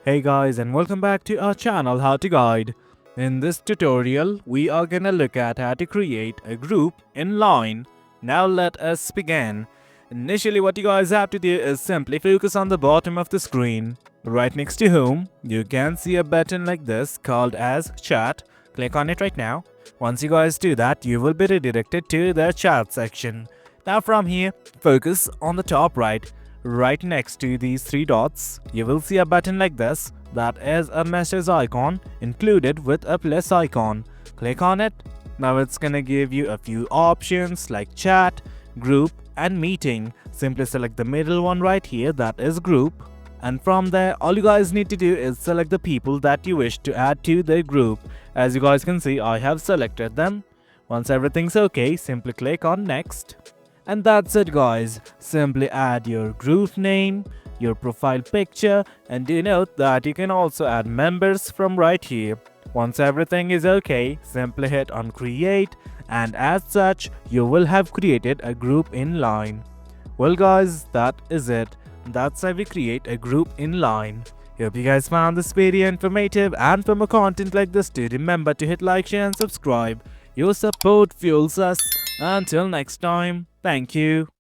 Hey guys, and welcome back to our channel How to Guide. In this tutorial, we are gonna look at how to create a group in Line. Now let us begin. Initially, what you guys have to do is simply focus on the bottom of the screen. Right next to Home, you can see a button like this called as Chat. Click on it right now. Once you guys do that, you will be redirected to the chat section. Now from here, focus on the top right. Right next to these three dots, you will see a button like this that is a message icon included with a plus icon. Click on it. Now it's gonna give you a few options like chat, group and meeting. Simply select the middle one right here, that is group. And from there, all you guys need to do is select the people that you wish to add to the group. As you guys can see, I have selected them. Once everything's okay, simply click on next. And that's it guys, simply add your group name, your profile picture, and do note that you can also add members from right here. Once everything is okay, simply hit on create, and as such, you will have created a group in Line. Well guys, that is it. That's how we create a group in Line. Hope you guys found this very informative, and for more content like this, do remember to hit like, share and subscribe. Your support fuels us. Until next time, thank you.